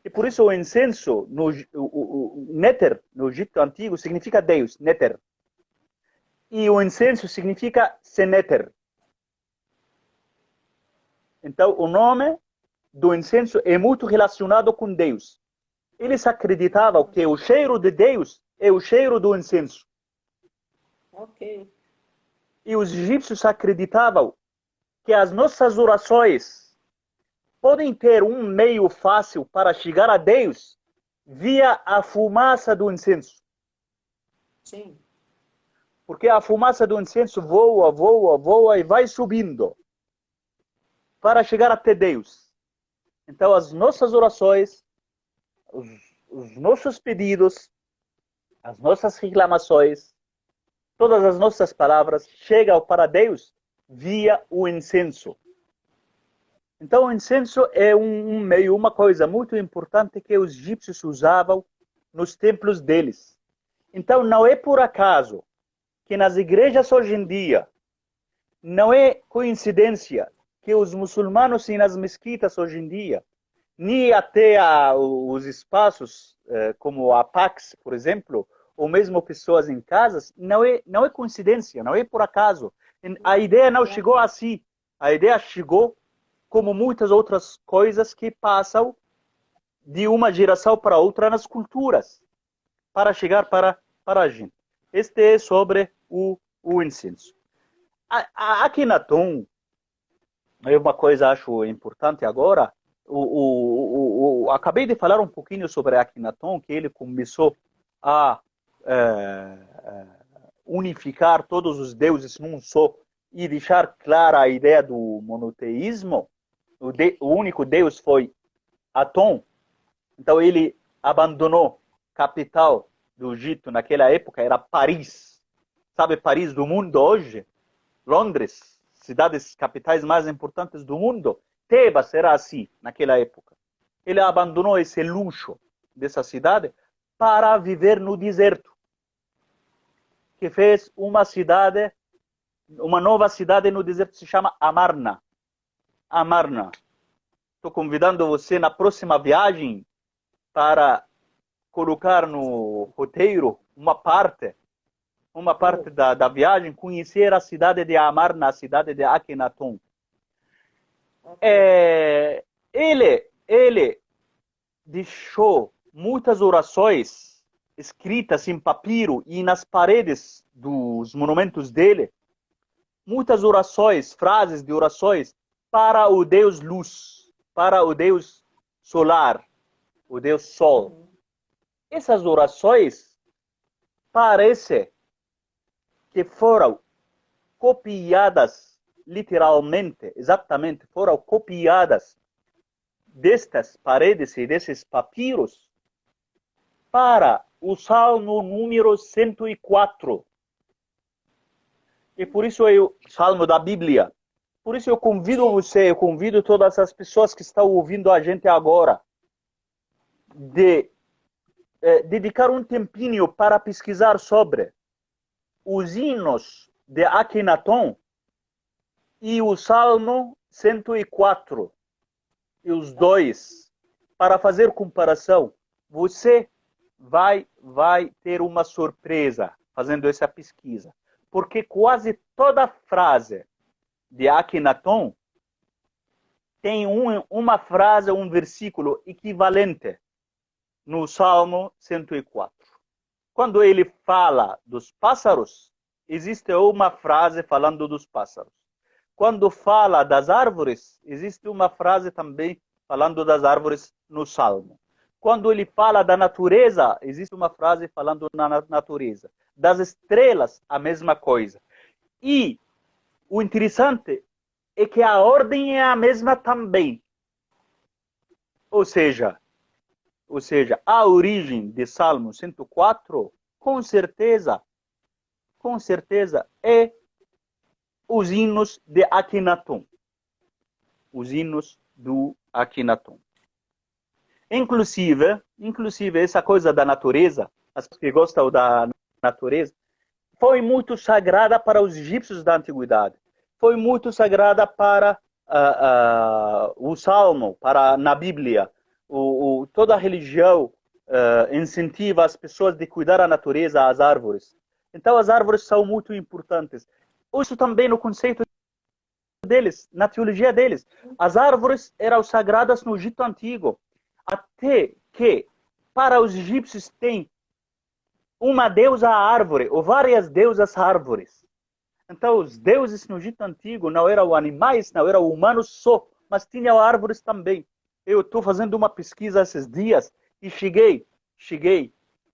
E por isso o incenso, o Neter, no Egito Antigo, significa Deus, Neter. E o incenso significa Seneter. Então, o nome do incenso é muito relacionado com Deus. Eles acreditavam que o cheiro de Deus é o cheiro do incenso. Ok. E os egípcios acreditavam que as nossas orações podem ter um meio fácil para chegar a Deus via a fumaça do incenso. Sim. Porque a fumaça do incenso voa e vai subindo para chegar até Deus. Então, as nossas orações, os nossos pedidos, as nossas reclamações, todas as nossas palavras chegam para Deus via o incenso. Então, o incenso é um meio, uma coisa muito importante que os egípcios usavam nos templos deles. Então, não é por acaso que nas igrejas hoje em dia, não é coincidência que os muçulmanos e nas mesquitas hoje em dia, nem até os espaços como a Pax, por exemplo, ou mesmo pessoas em casas, não é coincidência, não é por acaso. A ideia não chegou assim. A ideia chegou como muitas outras coisas que passam de uma geração para outra nas culturas, para chegar para a gente. Este é sobre o incenso. A Akhenaton é uma coisa acho importante agora. Acabei de falar um pouquinho sobre Akhenaton, que ele começou a unificar todos os deuses num só e deixar clara a ideia do monoteísmo. O único deus foi Aton. Então ele abandonou a capital do Egito naquela época, era Paris. Sabe Paris do mundo hoje? Londres, cidades capitais mais importantes do mundo. Tebas era assim naquela época. Ele abandonou esse luxo dessa cidade para viver no deserto, que fez uma cidade uma nova cidade no deserto, se chama Amarna. Amarna. Estou convidando você na próxima viagem para colocar no roteiro uma parte da viagem, conhecer a cidade de Amarna, a cidade de Akhenaton. Ele deixou muitas orações escritas em papiro e nas paredes dos monumentos dele, muitas orações, frases de orações para o Deus Luz, para o Deus Solar, o Deus Sol. Essas orações parece que foram copiadas literalmente, exatamente, foram copiadas destas paredes e desses papiros para o Salmo número 104. E por isso é o Salmo da Bíblia. Por isso eu convido você, eu convido todas as pessoas que estão ouvindo a gente agora de dedicar um tempinho para pesquisar sobre os hinos de Akhenaton e o Salmo 104. E os dois, para fazer comparação, você vai ter uma surpresa fazendo essa pesquisa. Porque quase toda frase de Akhenaton tem uma frase, um versículo equivalente no Salmo 104. Quando ele fala dos pássaros, existe uma frase falando dos pássaros. Quando fala das árvores, existe uma frase também falando das árvores no Salmo. Quando ele fala da natureza, existe uma frase falando na natureza. Das estrelas, a mesma coisa. E o interessante é que a ordem é a mesma também. Ou seja, a origem de Salmo 104, com certeza, é os hinos de Akhenaton. Os hinos do Akhenaton. Inclusive, essa coisa da natureza, as pessoas que gostam da natureza, foi muito sagrada para os egípcios da antiguidade. Foi muito sagrada para o Salmo, na Bíblia. Toda a religião incentiva as pessoas de cuidar da natureza, as árvores. Então, as árvores são muito importantes. Isso também no conceito deles, na teologia deles. As árvores eram sagradas no Egito Antigo. Até que, para os egípcios, tem uma deusa árvore, ou várias deusas árvores. Então, os deuses no Egito Antigo não eram animais, não eram humanos só, mas tinham árvores também. Eu estou fazendo uma pesquisa esses dias e cheguei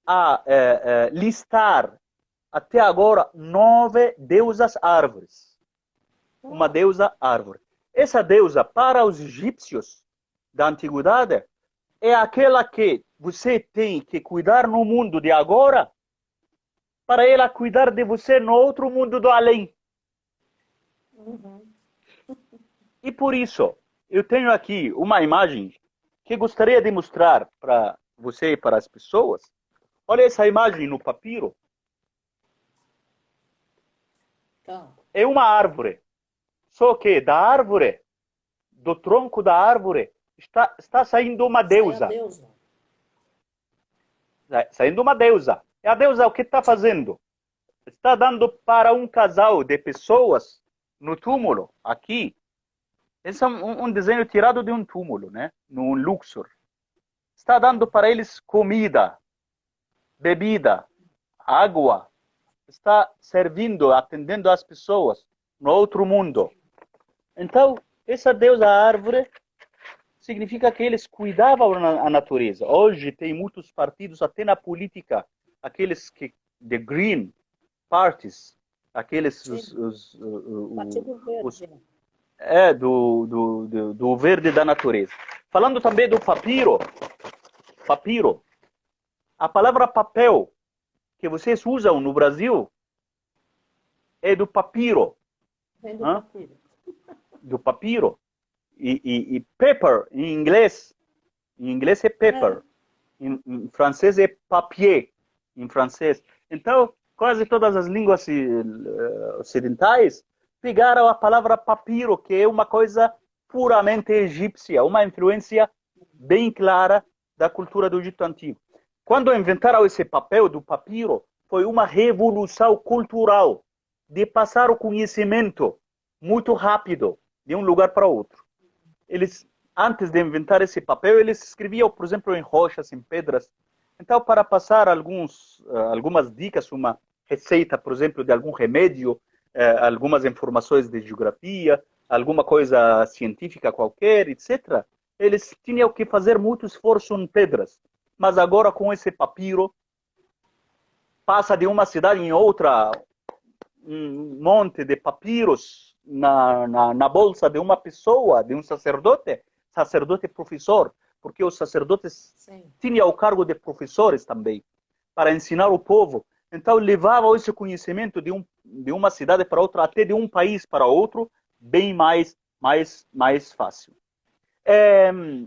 a listar até agora 9 deusas árvores. Uma deusa árvore. Essa deusa, para os egípcios da antiguidade, é aquela que você tem que cuidar no mundo de agora, para ela cuidar de você no outro mundo do além. E por isso, eu tenho aqui uma imagem que gostaria de mostrar para você e para as pessoas. Olha essa imagem no papiro. É uma árvore. Só que da árvore, do tronco da árvore, está saindo uma deusa. Saindo uma deusa. E a deusa o que está fazendo? Está dando para um casal de pessoas no túmulo, aqui. Esse é um desenho tirado de um túmulo, né? No Luxor. Está dando para eles comida, bebida, água. Está servindo, atendendo as pessoas no outro mundo. Então, essa deusa árvore significa que eles cuidavam da natureza. Hoje tem muitos partidos, até na política, aqueles que the green parties, aqueles do verde da natureza. Falando também do papiro, a palavra papel que vocês usam no Brasil é do papiro. Do papiro. E paper, em inglês é paper. Em francês é papier, em francês. Então, quase todas as línguas ocidentais pegaram a palavra papiro, que é uma coisa puramente egípcia, uma influência bem clara da cultura do Egito Antigo. Quando inventaram esse papel do papiro, foi uma revolução cultural de passar o conhecimento muito rápido de um lugar para outro. Eles, antes de inventar esse papel, eles escreviam, por exemplo, em rochas, em pedras. Então, para passar algumas dicas, uma receita, por exemplo, de algum remédio, algumas informações de geografia, alguma coisa científica qualquer, etc., eles tinham que fazer muito esforço em pedras. Mas agora, com esse papiro, passa de uma cidade em outra, um monte de papiros na bolsa de uma pessoa, de um sacerdote professor, porque os sacerdotes tinham o cargo de professores também, para ensinar o povo. Então, levavam esse conhecimento de uma cidade para outra, até de um país para outro, bem mais fácil.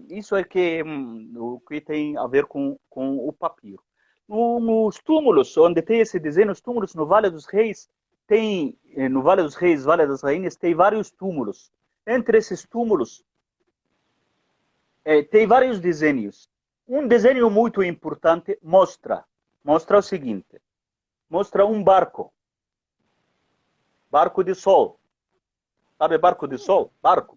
Isso é o que tem a ver com o papiro. Nos túmulos, onde tem esse desenho, os túmulos no Vale dos Reis, no Vale dos Reis, Vale das Rainhas, tem vários túmulos. Entre esses túmulos, tem vários desenhos. Um desenho muito importante mostra o seguinte, mostra um barco de sol. Sabe barco de sol? Barco.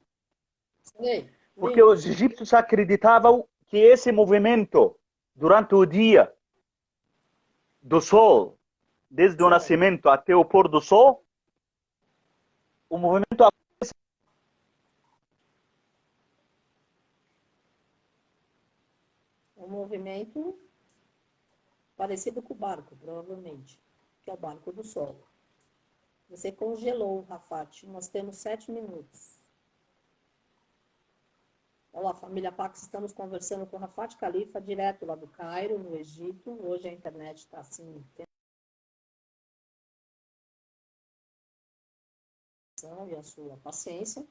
Porque os egípcios acreditavam que esse movimento durante o dia do sol, desde o nascimento até o pôr do sol, o movimento parecido com o barco, provavelmente, que é o barco do sol. Você congelou, Rafat. Nós temos 7 minutos. Olá, família Pax, estamos conversando com o Rafat Khalifa, direto lá do Cairo, no Egito. Hoje a internet está assim, e a sua paciência.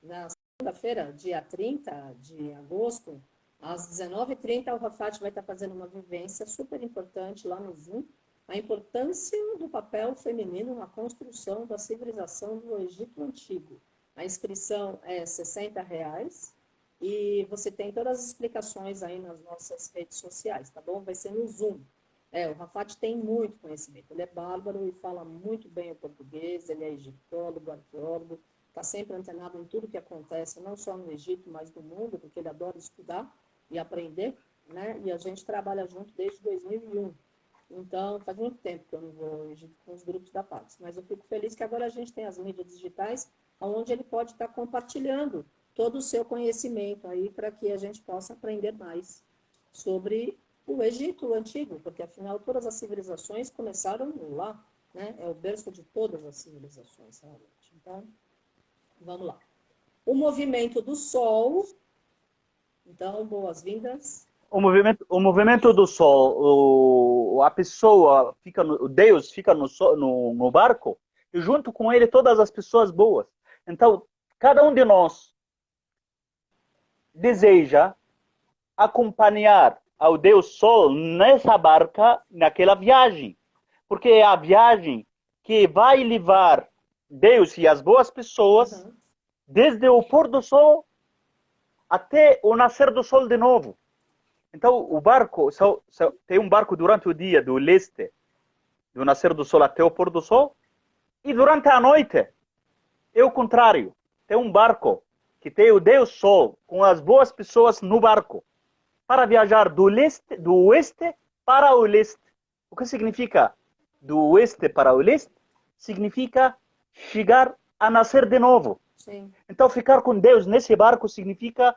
Na segunda-feira, dia 30 de agosto, às 19h30, o Rafat vai estar fazendo uma vivência super importante lá no Zoom, a importância do papel feminino na construção da civilização do Egito Antigo. A inscrição é R$60 e você tem todas as explicações aí nas nossas redes sociais, tá bom? Vai ser no Zoom. O Rafat tem muito conhecimento, ele é bárbaro e fala muito bem o português, ele é egiptólogo, arqueólogo, está sempre antenado em tudo que acontece, não só no Egito, mas no mundo, porque ele adora estudar e aprender, né? E a gente trabalha junto desde 2001. Então, faz muito tempo que eu não vou ao Egito com os grupos da Pax, mas eu fico feliz que agora a gente tem as mídias digitais, onde ele pode estar compartilhando todo o seu conhecimento aí, para que a gente possa aprender mais sobre o Egito Antigo, porque afinal todas as civilizações começaram lá, né? É o berço de todas as civilizações, realmente. Então, vamos lá. O movimento do Sol. Então, boas-vindas. O movimento do Sol, a pessoa o Deus fica no barco e junto com ele todas as pessoas boas. Então, cada um de nós deseja acompanhar ao Deus Sol nessa barca, naquela viagem. Porque é a viagem que vai levar Deus e as boas pessoas desde o pôr do sol até o nascer do sol de novo. Então, o barco, tem um barco durante o dia do leste, do nascer do sol até o pôr do sol, e durante a noite é o contrário. Tem um barco que tem o Deus Sol com as boas pessoas no barco para viajar do oeste para o leste. O que significa do oeste para o leste? Significa chegar a nascer de novo. Sim. Então, ficar com Deus nesse barco significa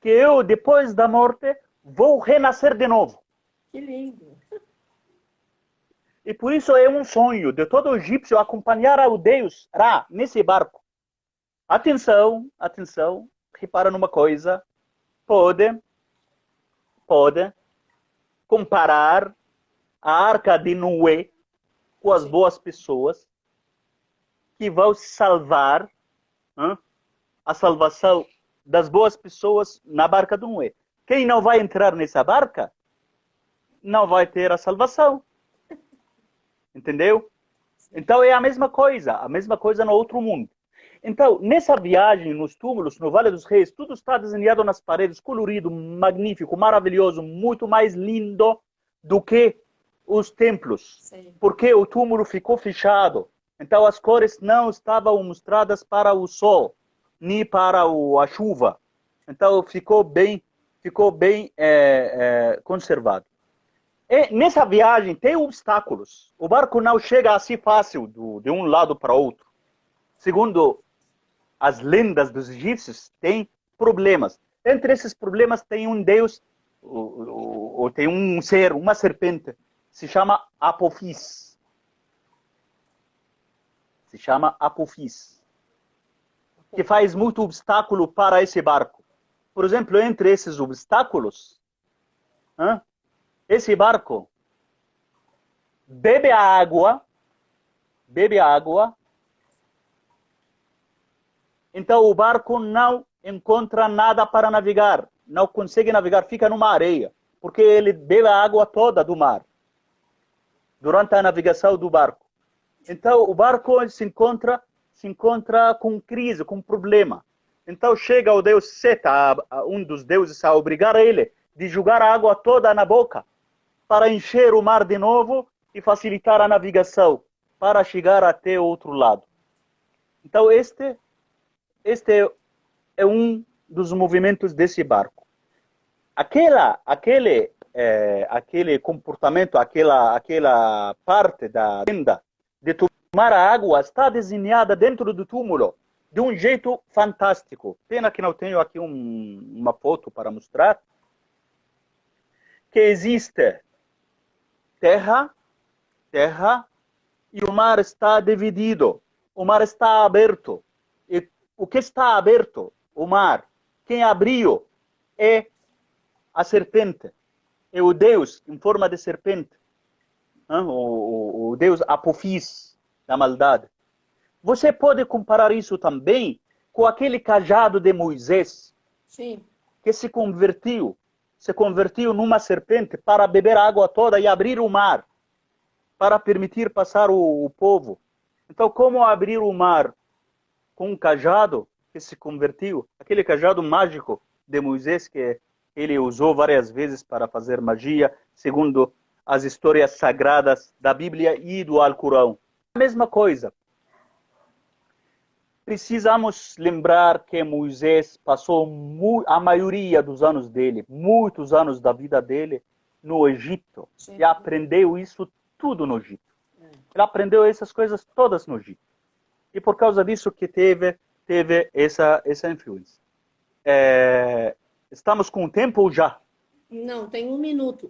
que eu, depois da morte, vou renascer de novo. Que lindo. E por isso é um sonho de todo egípcio acompanhar ao Deus Ra nesse barco. Atenção, repara numa coisa. Pode comparar a Arca de Noé com as boas pessoas que vão salvar, a salvação das boas pessoas na barca de Noé. Quem não vai entrar nessa barca não vai ter a salvação. Entendeu? Então é a mesma coisa no outro mundo. Então, nessa viagem, nos túmulos, no Vale dos Reis, tudo está desenhado nas paredes, colorido, magnífico, maravilhoso, muito mais lindo do que os templos. Sim. Porque o túmulo ficou fechado. Então, as cores não estavam mostradas para o sol, nem para a chuva. Então, ficou bem conservado. E nessa viagem tem obstáculos. O barco não chega assim fácil de um lado para outro. Segundo as lendas dos egípcios, tem problemas. Entre esses problemas tem um deus, ou tem um ser, uma serpente, se chama Apophis. Se chama Apophis. Que faz muito obstáculo para esse barco. Por exemplo, entre esses obstáculos, esse barco bebe água, então o barco não encontra nada para navegar, não consegue navegar, fica numa areia, porque ele bebe a água toda do mar, durante a navegação do barco. Então o barco se encontra com crise, com problema. Então chega o deus Seta, um dos deuses, a obrigar ele de jogar a água toda na boca, para encher o mar de novo e facilitar a navegação, para chegar até o outro lado. Então este é um dos movimentos desse barco. Aquele comportamento, aquela parte da lenda de tomar a água está desenhada dentro do túmulo de um jeito fantástico. Pena que não tenho aqui uma foto para mostrar. Que existe terra, e o mar está dividido. O mar está aberto. E o que está aberto? O mar. Quem abriu é a serpente. É o Deus em forma de serpente. O Deus Apophis da maldade. Você pode comparar isso também com aquele cajado de Moisés. Sim. Que se convertiu numa serpente para beber a água toda e abrir o mar, para permitir passar o povo. Então, como abrir o mar com um cajado que se convertiu, aquele cajado mágico de Moisés que ele usou várias vezes para fazer magia, segundo as histórias sagradas da Bíblia e do Alcorão. A mesma coisa. Precisamos lembrar que Moisés passou a maioria dos anos dele, muitos anos da vida dele, no Egito. Sim. E aprendeu isso tudo no Egito. Ele aprendeu essas coisas todas no Egito. E por causa disso que teve essa influência. Estamos com tempo já? Não, tem 1 minuto.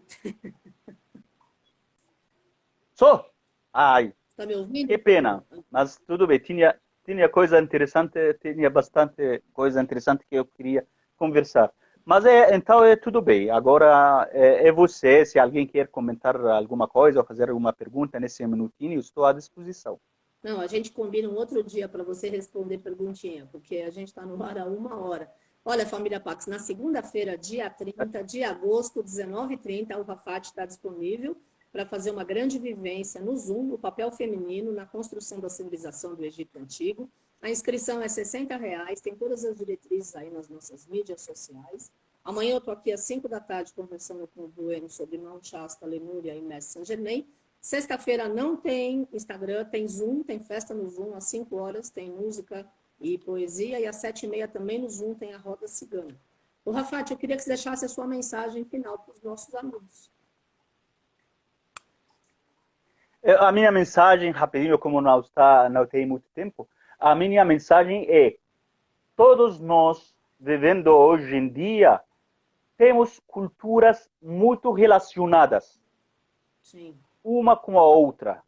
Só? Ai, está me ouvindo? Que pena, mas tudo bem. Tinha coisa interessante, tinha bastante coisa interessante que eu queria conversar. Mas então tudo bem. Agora é você, se alguém quer comentar alguma coisa ou fazer alguma pergunta nesse minutinho, estou à disposição. Não, a gente combina um outro dia para você responder perguntinha, porque a gente está no ar há 1 hora. Olha, família Pax, na segunda-feira, dia 30 de agosto, 19h30, o Rafat está disponível para fazer uma grande vivência no Zoom, o papel feminino na construção da civilização do Egito Antigo. A inscrição é R$60, tem todas as diretrizes aí nas nossas mídias sociais. Amanhã eu estou aqui às 5 da tarde conversando com o Bueno sobre Mount Shasta, Lemúria e Mestre Saint-Germain. Sexta-feira não tem Instagram, tem Zoom, tem festa no Zoom às 5 horas, tem música e poesia, e às 7h30 também no Zoom tem a Roda Cigana. O Rafat, eu queria que você deixasse a sua mensagem final para os nossos alunos. A minha mensagem, rapidinho, como não tem muito tempo, a minha mensagem é: todos nós, vivendo hoje em dia, temos culturas muito relacionadas. Sim. Uma com a outra.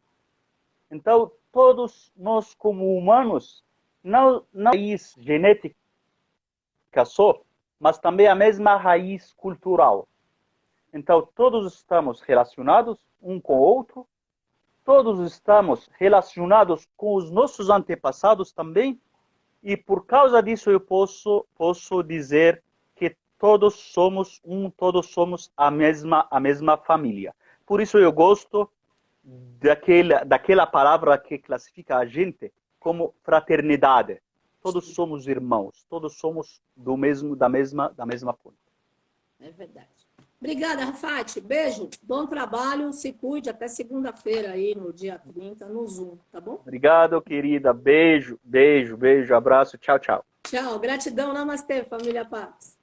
Então, todos nós, como humanos, não raiz genética só, mas também a mesma raiz cultural. Então, todos estamos relacionados um com o outro, todos estamos relacionados com os nossos antepassados também, e por causa disso eu posso dizer que todos somos um, todos somos a mesma família. Por isso eu gosto daquela palavra que classifica a gente como fraternidade. Todos somos irmãos, todos somos da mesma fonte. É verdade. Obrigada, Rafati. Beijo, bom trabalho, se cuide até segunda-feira aí, no dia 30, no Zoom, tá bom? Obrigado, querida. Beijo, beijo, beijo, abraço. Tchau, tchau. Tchau, gratidão, namastê, família Paz.